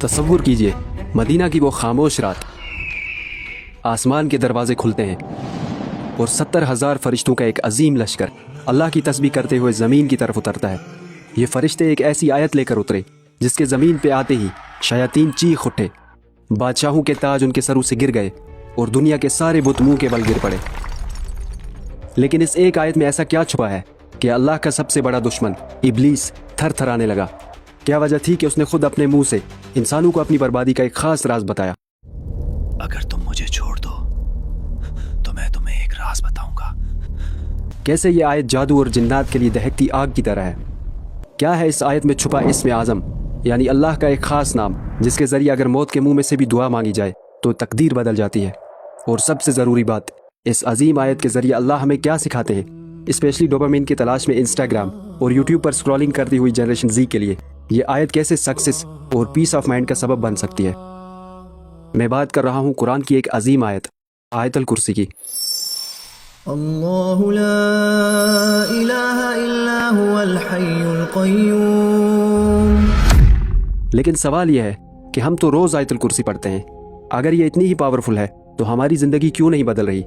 तसव्वुर कीजिए मदीना की वो खामोश रात, आसमान के दरवाजे खुलते हैं और 70,000 फरिश्तों का एक अजीम लश्कर अल्लाह की तस्बीह करते हुए ज़मीन की तरफ उतरता है। ये फरिश्ते एक ऐसी आयत लेकर उतरे जिसके ज़मीन पे आते ही शयातीन चीख उठे, बादशाहों के ताज उनके सरों से गिर गए और दुनिया के सारे बुत मुंह के बल गिर पड़े। लेकिन इस एक आयत में ऐसा क्या छुपा है कि अल्लाह का सबसे बड़ा दुश्मन इब्लीस थर थराने लगा? क्या वजह थी कि उसने खुद अपने मुंह से इंसानों को अपनी बर्बादी का एक खास राज बताया? अगर तुम मुझे छोड़ दो तो मैं तुम्हें एक राज बताऊंगा। कैसे ये आयत जादू और जिन्नात के लिए दहकती आग की तरह है? क्या है इस आयत में छुपा इस्म आज़म, यानी अल्लाह का एक खास नाम जिसके जरिए अगर मौत के मुंह में से भी दुआ मांगी जाए तो तकदीर बदल जाती है? और सबसे ज़रूरी बात, इस अजीम आयत के जरिए अल्लाह हमें क्या सिखाते हैं, स्पेशली डोपामिन की तलाश में इंस्टाग्राम और यूट्यूब पर स्क्रॉलिंग करती हुई जनरेशन जी के लिए ये आयत कैसे सक्सेस और पीस ऑफ माइंड का सबब बन सकती है? मैं बात कर रहा हूँ कुरान की एक अजीम आयत, आयतुल कुर्सी की। अल्लाहु ला इलाहा इल्ला हुवल हय्युल क़य्यूम। लेकिन सवाल यह है कि हम तो रोज़ आयतुल कुर्सी पढ़ते हैं। अगर ये इतनी ही पावरफुल है तो हमारी ज़िंदगी क्यों नहीं बदल रही?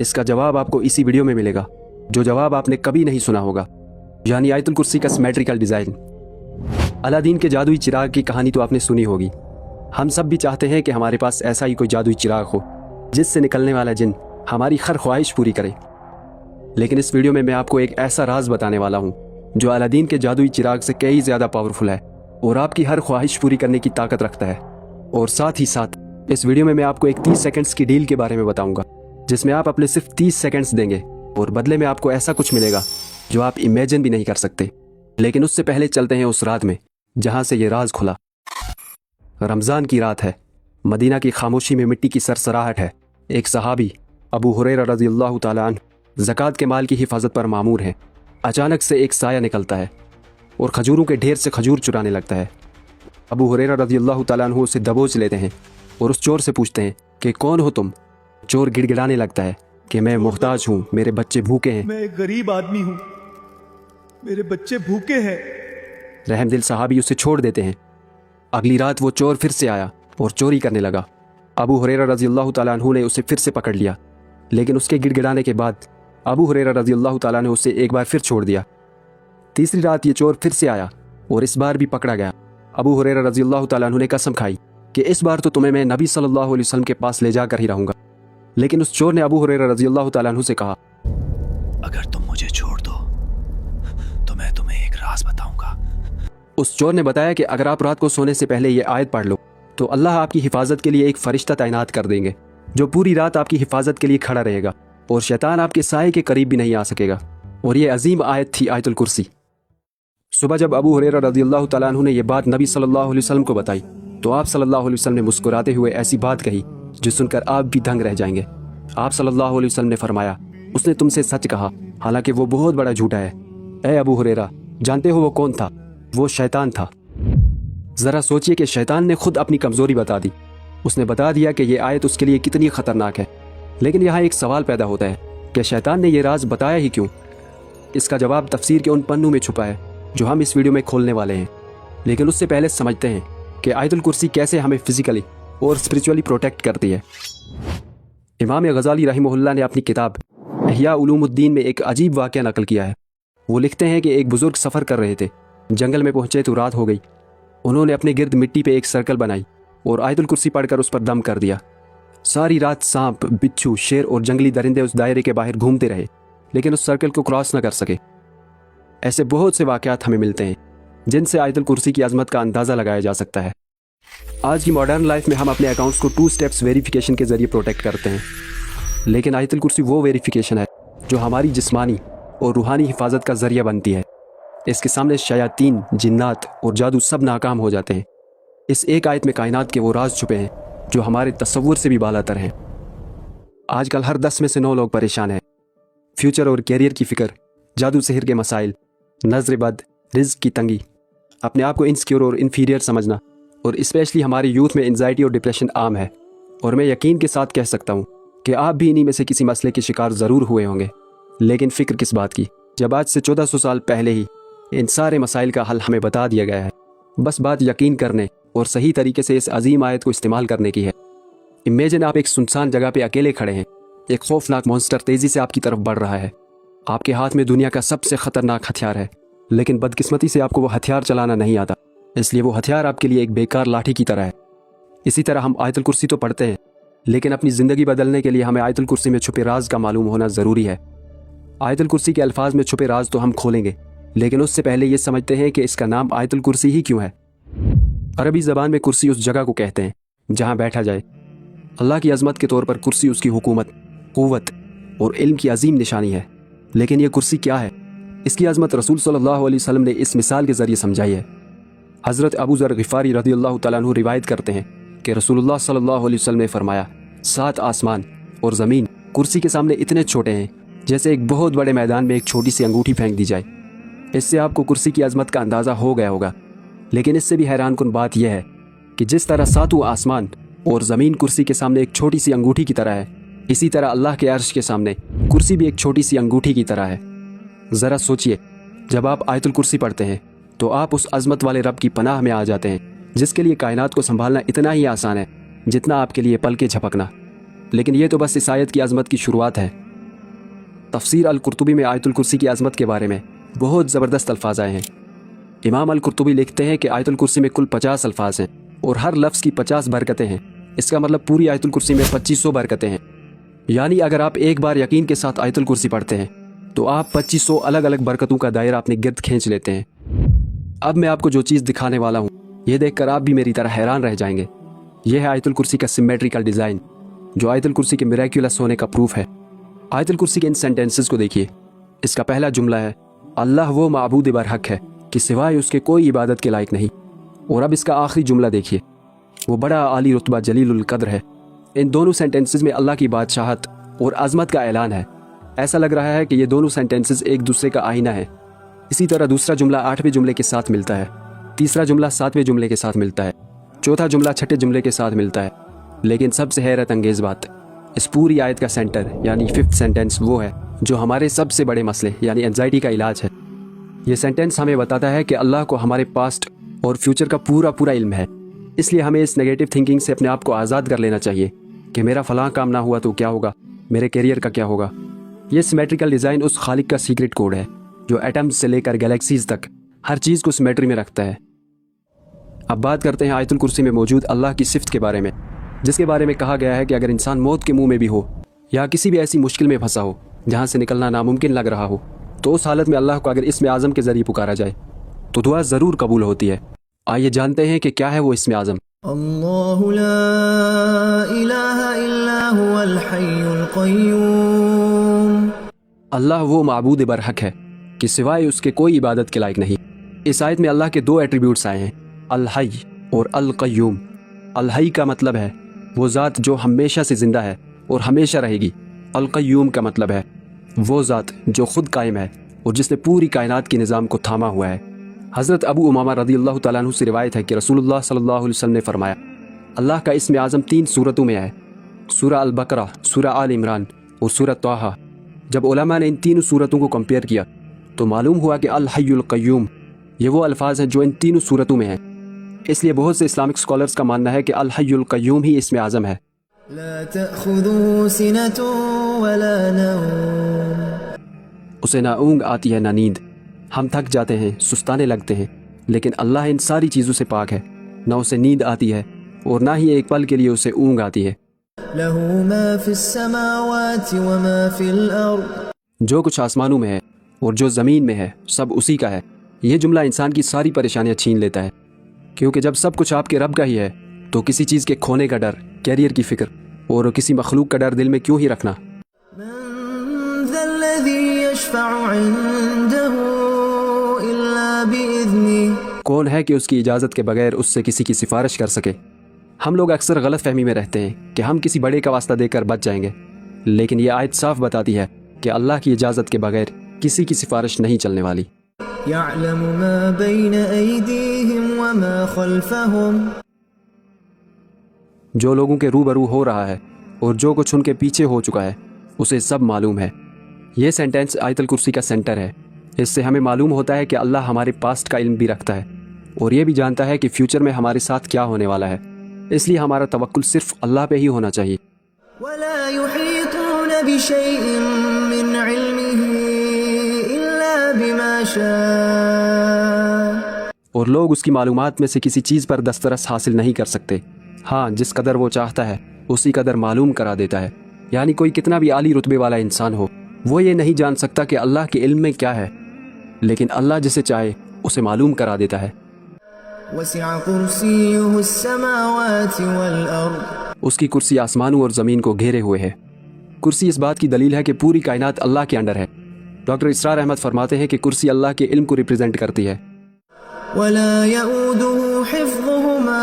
इसका जवाब आपको इसी वीडियो में मिलेगा, जो जवाब आपने कभी नहीं सुना होगा, यानी आयतुल कुर्सी का सिमेट्रिकल डिज़ाइन। अलादीन के जादुई चिराग की कहानी तो आपने सुनी होगी। हम सब भी चाहते हैं कि हमारे पास ऐसा ही कोई जादुई चिराग हो जिससे निकलने वाला जिन हमारी हर ख्वाहिश पूरी करे। लेकिन इस वीडियो में मैं आपको एक ऐसा राज बताने वाला हूँ जो अलादीन के जादुई चिराग से कई ज़्यादा पावरफुल है और आपकी हर ख्वाहिश पूरी करने की ताकत रखता है। और साथ ही साथ इस वीडियो में मैं आपको एक 30 सेकंड्स की डील के बारे में बताऊंगा, जिसमें आप अपने सिर्फ 30 सेकंड्स देंगे और बदले में आपको ऐसा कुछ मिलेगा जो आप इमेजिन भी नहीं कर सकते। लेकिन उससे पहले चलते हैं उस रात में जहाँ से ये राज खुला। रमज़ान की रात है, मदीना की खामोशी में मिट्टी की सरसराहट है। एक सहाबी अबू हुरैरा रज़ियल्लाहु ताला अन्हु ज़कात के माल की हिफाजत पर मामूर हैं। अचानक से एक साया निकलता है और खजूरों के ढेर से खजूर चुराने लगता है। अबू हुरैरा रज़ियल्लाहु ताला अन्हु उसे दबोच लेते हैं और उस चोर से पूछते हैं कि कौन हो तुम? चोर गिड़गिड़ाने लगता है कि मैं मुहताज हूँ, मेरे बच्चे भूखे हैं। मैं एक गरीब आदमी हूँ, मेरे बच्चे भूखे हैं। रहमदिल सहाबी उसे छोड़ देते हैं। अगली रात वो चोर फिर से आया और चोरी करने लगा। अबू हुरैरा रज़ियल्लाहु ताला अन्हु ने उसे फिर से पकड़ लिया, लेकिन उसके गिड़गिड़ाने के बाद अबू हुरैरा रज़ियल्लाहु ताला ने उसे एक बार फिर छोड़ दिया। तीसरी रात ये चोर फिर से आया और इस बार भी पकड़ा गया। अबू हुरैरा रज़ियल्लाहु ताला अन्हु ने कसम खाई कि इस बार तो तुम्हें मैं नबी सल्लल्लाहु अलैहि वसल्लम के पास ले जाकर ही रहूंगा। लेकिन उस चोर ने अबू हुरैरा रज़ियल्लाहु ताला अन्हु से कहा, अगर तुम मुझे छोड़ दो तो मैं तुम्हें एक राज बताऊंगा। उस चोर ने बताया कि अगर आप रात को सोने से पहले ये आयत पढ़ लो तो अल्लाह आपकी हिफाजत के लिए एक फरिश्ता तैनात कर देंगे जो पूरी रात आपकी हिफाजत के लिए खड़ा रहेगा और शैतान आपके साए के करीब भी नहीं आ सकेगा। और ये अजीम आयत थी आयतुल कुर्सी। सुबह जब अबू हुरैरा रज़ियल्लाहु ताला अन्हु ने यह बात नबी सल्लल्लाहु अलैहि वसल्लम को बताई तो आप सल्लल्लाहु अलैहि वसल्लम ने मुस्कुराते हुए ऐसी बात कही जो सुनकर आप भी दंग रह जाएंगे। आप सल्लल्लाहु अलैहि वसल्लम ने फरमाया, उसने तुमसे सच कहा, हालांकि वो बहुत बड़ा झूठा है। ए अबू हुरैरा, जानते हो वो कौन था? वो शैतान था। ज़रा सोचिए कि शैतान ने खुद अपनी कमज़ोरी बता दी। उसने बता दिया कि ये आयत उसके लिए कितनी ख़तरनाक है। लेकिन यहाँ एक सवाल पैदा होता है कि शैतान ने यह राज बताया ही क्यों? इसका जवाब तफसीर के उन पन्नों में छुपा है जो हम इस वीडियो में खोलने वाले हैं। लेकिन उससे पहले समझते हैं कि आयतुल कुर्सी कैसे हमें फिजिकली और स्पिरिचुअली प्रोटेक्ट करती है। इमाम गज़ाली रहमहुल्लाह ने अपनी किताब इह्या उलूमुद्दीन में एक अजीब वाक़या नकल किया है। वो लिखते हैं कि एक बुज़ुर्ग सफ़र कर रहे थे, जंगल में पहुँचे तो रात हो गई। उन्होंने अपने गिर्द मिट्टी पे एक सर्कल बनाई और आयतुल कुर्सी पढ़कर उस पर दम कर दिया। सारी रात सांप, बिच्छू, शेर और जंगली दरिंदे उस दायरे के बाहर घूमते रहे, लेकिन उस सर्कल को क्रॉस न कर सके। ऐसे बहुत से वाक़यात हमें मिलते हैं जिनसे आयतुल कुर्सी की अज़मत का अंदाज़ा लगाया जा सकता है। आज की मॉडर्न लाइफ में हम अपने अकाउंट्स को 2 स्टेप्स वेरिफिकेशन के ज़रिए प्रोटेक्ट करते हैं, लेकिन आयतुल कुर्सी वो वेरिफिकेशन है जो हमारी जिस्मानी और रूहानी हिफाजत का ज़रिया बनती है। इसके सामने शयातीन, जिन्नात और जादू सब नाकाम हो जाते हैं। इस एक आयत में कायनात के वो राज छुपे हैं जो हमारे तसव्वुर से भी बालातर हैं। आजकल हर 10 में से 9 लोग परेशान हैं। फ्यूचर और कैरियर की फ़िक्र, जादू सेहर के मसाइल, नज़र बद, रिज़्क़ की तंगी, अपने आप को इनसिक्योर और इन्फीरियर समझना, और स्पेशली हमारे यूथ में एंजाइटी और डिप्रेशन आम है। और मैं यकीन के साथ कह सकता हूँ कि आप भी इन्हीं में से किसी मसले के शिकार ज़रूर हुए होंगे। लेकिन फ़िक्र किस बात की, जब आज से 1400 साल पहले ही इन सारे मसाइल का हल हमें बता दिया गया है। बस बात यकीन करने और सही तरीके से इस अजीम आयत को इस्तेमाल करने की है। इमेजिन आप एक सुनसान जगह पे अकेले खड़े हैं, एक खौफनाक मॉन्स्टर तेज़ी से आपकी तरफ बढ़ रहा है, आपके हाथ में दुनिया का सबसे ख़तरनाक हथियार है, लेकिन बदकिस्मती से आपको वो हथियार चलाना नहीं आता, इसलिए वो हथियार आपके लिए एक बेकार लाठी की तरह है। इसी तरह हम आयतुल कुर्सी तो पढ़ते हैं, लेकिन अपनी ज़िंदगी बदलने के लिए हमें आयतुल कुर्सी में छुपे राज का मालूम होना ज़रूरी है। आयतुल कुर्सी के अल्फाज में छुपे राज तो हम खोलेंगे, लेकिन उससे पहले ये समझते हैं कि इसका नाम आयतुल कुर्सी ही क्यों है। अरबी ज़बान में कुर्सी उस जगह को कहते हैं जहाँ बैठा जाए। अल्लाह की अज़मत के तौर पर कुर्सी उसकी हुकूमत, क़ुव्वत और इल्म की अजीम निशानी है। लेकिन यह कुर्सी क्या है? इसकी अज़मत रसूल सल्लल्लाहु अलैहि वसल्लम ने इस मिसाल के ज़रिए समझाई है। हज़रत अबू ज़र ग़िफ़ारी रज़ियल्लाहु तआला अन्हु रिवायत करते हैं कि रसूलुल्लाह सल्लल्लाहु अलैहि वसल्लम ने फरमाया, 7 आसमान और ज़मीन कुर्सी के सामने इतने छोटे हैं जैसे एक बहुत बड़े मैदान में एक छोटी सी अंगूठी फेंक दी जाए। इससे आपको कुर्सी की अज़मत का अंदाज़ा हो गया होगा। लेकिन इससे भी हैरानकुन बात यह है कि जिस तरह 7 आसमान और ज़मीन कुर्सी के सामने एक छोटी सी अंगूठी की तरह है, इसी तरह अल्लाह के अर्श के सामने कुर्सी भी एक छोटी सी अंगूठी की तरह है। ज़रा सोचिए, जब आप आयतुल कुर्सी पढ़ते हैं तो आप उस अज़मत वाले रब की पनाह में आ जाते हैं जिसके लिए कायनात को संभालना इतना ही आसान है जितना आपके लिए पल के झपकना। लेकिन ये तो बस इस आयत की अज़मत की शुरुआत है। तफसीर अल-कुर्तुबी में आयतुल कुर्सी की अज़मत के बारे में बहुत ज़बरदस्त अल्फाज आए हैं। इमाम अल-कुर्तुबी लिखते हैं कि आयतुल कुर्सी में कुल 50 अल्फाज हैं और हर लफ्ज़ की 50 बरकतें हैं। इसका मतलब पूरी आयतुल कुर्सी में 2500 बरकतें हैं। यानी अगर आप एक बार यकीन के साथ आयतुल कुर्सी पढ़ते हैं तो आप 2500 अलग अलग बरकतों का दायरा अपने गिर्द खींच लेते हैं। अब मैं आपको जो चीज़ दिखाने वाला हूँ, ये देखकर आप भी मेरी तरह हैरान रह जाएंगे। यह है आयतुल कुर्सी का सिमेट्रिकल डिज़ाइन, जो आयतुल कुर्सी के मिरेक्युलस होने का प्रूफ है। आयतुल कुर्सी के इन सेंटेंसेस को देखिए। इसका पहला जुमला है, अल्लाह वो माबूद बरहक है कि सिवाय उसके कोई इबादत के लायक नहीं। और अब इसका आखिरी जुमला देखिए, वो बड़ा आली रुतबा जलीलुल कद्र है। इन दोनों सेंटेंसेस में अल्लाह की बादशाहत और अज़मत का ऐलान है। ऐसा लग रहा है कि ये दोनों सेंटेंसेस एक दूसरे का आईना है। इसी तरह दूसरा जुमला 8वें जुमले के साथ मिलता है, तीसरा जुमला 7वें जुमले के साथ मिलता है, चौथा जुमला 6ठे जुमले के साथ मिलता है। लेकिन सबसे हैरत अंगेज़ बात, इस पूरी आयत का सेंटर यानी 5th सेंटेंस वो है जो हमारे सबसे बड़े मसले यानी एंजाइटी का इलाज है। ये सेंटेंस हमें बताता है कि अल्लाह को हमारे पास्ट और फ्यूचर का पूरा इल्म है। इसलिए हमें इस नेगेटिव थिंकिंग से अपने आप को आज़ाद कर लेना चाहिए कि मेरा फ़लाँ काम ना हुआ तो क्या होगा, मेरे करियर का क्या होगा। ये सिमेट्रिकल डिज़ाइन उस खालिक का सीक्रेट कोड है जो एटम्स से लेकर गैलेक्सीज तक हर चीज़ को सिमेट्री में रखता है। अब बात करते हैं आयतुल कुर्सी में मौजूद अल्लाह की सिफ़त के बारे में, जिसके बारे में कहा गया है कि अगर इंसान मौत के मुंह में भी हो या किसी भी ऐसी मुश्किल में फंसा हो जहाँ से निकलना नामुमकिन लग रहा हो, तो उस हालत में अल्लाह को अगर इस्म आज़म के ज़रिए पुकारा जाए तो दुआ ज़रूर कबूल होती है। आइए जानते हैं कि क्या है वो इस्म आज़म। अल्लाहु ला इलाहा इल्ला हुवल हय्युल क़य्यूम। अल्लाह वो माबूद बरहक है कि सिवाय उसके कोई इबादत के लायक नहीं। इस आयत में अल्लाह के 2 एट्रीब्यूट्स आए हैं, अल हय्य और अल क़य्यूम। अल हय्य का मतलब है वो ज़ात जो हमेशा से ज़िंदा है और हमेशा रहेगी। अल क़य्यूम का मतलब है वो ज़ात जो खुद कायम है और जिसने पूरी कायनात के निज़ाम को थामा हुआ है। हज़रत अबू उमामा रज़ियल्लाहु तआला अन्हु से रिवायत है कि रसूलुल्लाह सल्लल्लाहु अलैहि वसल्लम ने फरमाया, अल्लाह का इस्म आज़म 3 सूरतों में है, सूरह अल बकरा, सूरह आल इमरान और सूरह तौहा। जब उलमा ने इन तीनों सूरतों को कंपेयर किया तो मालूम हुआ कि अल हय्युल क़य्यूम ये वो अल्फाज हैं जो इन तीनों सूरतों में हैं। इसलिए बहुत से इस्लामिक स्कॉलर्स का मानना है कि अल हय्युल क़य्यूम ही इस्म आज़म है। ला तअख़ुज़ुहु सिनतुन वला नौम। उसे ना ऊँग आती है ना नींद। हम थक जाते हैं, सुस्ताने लगते हैं, लेकिन अल्लाह इन सारी चीज़ों से पाक है। ना उसे नींद आती है और ना ही एक पल के लिए उसे ऊँग आती है। लहू मा फिस्समावाति व मा फिल अर्द। जो कुछ आसमानों में है और जो ज़मीन में है सब उसी का है। ये जुमला इंसान की सारी परेशानियाँ छीन लेता है, क्योंकि जब सब कुछ आपके रब का ही है तो किसी चीज़ के खोने का डर, कैरियर की फ़िक्र और किसी मखलूक का डर दिल में क्यों ही रखना। मन ज़ल्लज़ी यशफ़अु इंदहु इल्ला बिइज़्निही। कौन है कि उसकी इजाज़त के बगैर उससे किसी की सिफारिश कर सके। हम लोग अक्सर गलत फहमी में रहते हैं कि हम किसी बड़े का वास्ता देकर बच जाएंगे, लेकिन ये आयत साफ बताती है कि अल्लाह की इजाज़त के बगैर किसी की सिफारिश नहीं चलने वाली। यअलमु मा बैन अयदीहिम व मा खल्फहुम। जो लोगों के रूबरू हो रहा है और जो कुछ उनके पीछे हो चुका है उसे सब मालूम है। ये सेंटेंस आयतुल कुर्सी का सेंटर है। इससे हमें मालूम होता है कि अल्लाह हमारे पास्ट का इल्म भी रखता है اور یہ بھی جانتا ہے کہ فیوچر میں ہمارے ساتھ کیا ہونے والا ہے، اس لیے ہمارا توکل صرف اللہ پہ ہی ہونا چاہیے۔ ولا يحيطون بشيء من علمه إلا بما شاء، اور لوگ اس کی معلومات میں سے کسی چیز پر دسترس حاصل نہیں کر سکتے، ہاں جس قدر وہ چاہتا ہے اسی قدر معلوم کرا دیتا ہے۔ یعنی کوئی کتنا بھی عالی رتبے والا انسان ہو، وہ یہ نہیں جان سکتا کہ اللہ کے علم میں کیا ہے، لیکن اللہ جسے چاہے اسے معلوم کرا دیتا ہے۔ وسع كرسيه السماوات والأرض، اس کی کرسی آسمانوں اور زمین کو گھیرے ہوئے ہے۔ کرسی اس بات کی دلیل ہے کہ پوری کائنات اللہ کے انڈر ہے۔ ڈاکٹر اسرار احمد فرماتے ہیں کہ کرسی اللہ کے علم کو ریپرزینٹ کرتی ہے، ولا يؤوده حفظهما،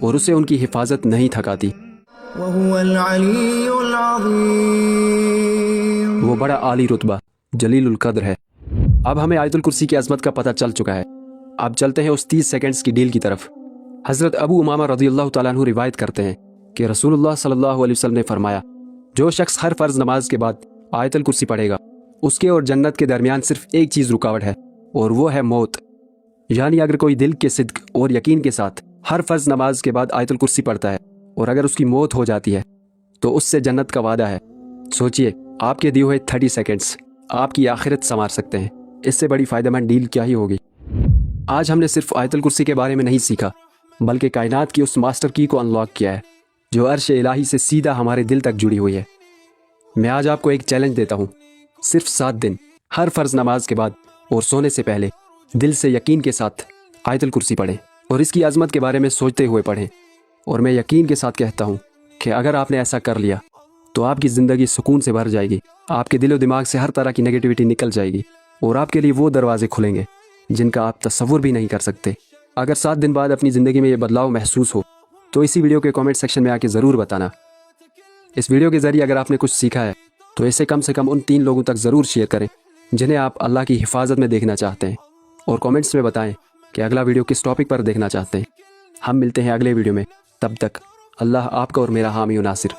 اور اسے ان کی حفاظت نہیں تھکاتی۔ وهو العلي العظيم، وہ بڑا عالی رتبہ جلیل القدر ہے۔ اب ہمیں آیت الکرسی کی عظمت کا پتہ چل چکا ہے، اب چلتے ہیں اس 30 سیکنڈز کی ڈیل کی طرف۔ حضرت ابو امامہ رضی اللہ تعالیٰ عنہ روایت کرتے ہیں کہ رسول اللہ صلی اللہ علیہ وسلم نے فرمایا، جو شخص ہر فرض نماز کے بعد آیت الکرسی پڑھے گا، اس کے اور جنت کے درمیان صرف ایک چیز رکاوٹ ہے، اور وہ ہے موت۔ یعنی اگر کوئی دل کے صدق اور یقین کے ساتھ ہر فرض نماز کے بعد آیت الکرسی پڑھتا ہے اور اگر اس کی موت ہو جاتی ہے تو اس سے جنت کا وعدہ ہے۔ سوچئے، آپ کے دیے ہوئے 30 سیکنڈز آپ کی آخرت سنوار سکتے ہیں، اس سے بڑی فائدہ مند ڈیل کیا ہی ہوگی۔ آج ہم نے صرف آیت الکرسی کے بارے میں نہیں سیکھا، بلکہ کائنات کی اس ماسٹر کی کو انلاک کیا ہے جو عرش الہی سے سیدھا ہمارے دل تک جڑی ہوئی ہے۔ میں آج آپ کو ایک چیلنج دیتا ہوں، صرف 7 دن ہر فرض نماز کے بعد اور سونے سے پہلے دل سے یقین کے ساتھ آیت الکرسی پڑھیں اور اس کی عظمت کے بارے میں سوچتے ہوئے پڑھیں۔ اور میں یقین کے ساتھ کہتا ہوں کہ اگر آپ نے ایسا کر لیا تو آپ کی زندگی سکون سے بھر جائے گی، آپ کے دل و دماغ سے ہر طرح کی نگیٹیوٹی نکل جائے گی، اور آپ کے لیے وہ دروازے کھلیں گے جن کا آپ تصور بھی نہیں کر سکتے۔ اگر 7 دن بعد اپنی زندگی میں یہ بدلاؤ محسوس ہو تو اسی ویڈیو کے کامنٹ سیکشن میں آ کے ضرور بتانا۔ اس ویڈیو کے ذریعے اگر آپ نے کچھ سیکھا ہے تو اسے کم سے کم ان 3 لوگوں تک ضرور شیئر کریں جنہیں آپ اللہ کی حفاظت میں دیکھنا چاہتے ہیں، اور کامنٹس میں بتائیں کہ اگلا ویڈیو کس ٹاپک پر دیکھنا چاہتے ہیں۔ ہم ملتے ہیں اگلے ویڈیو میں، تب تک اللہ آپ کا اور میرا حامی و ناصر۔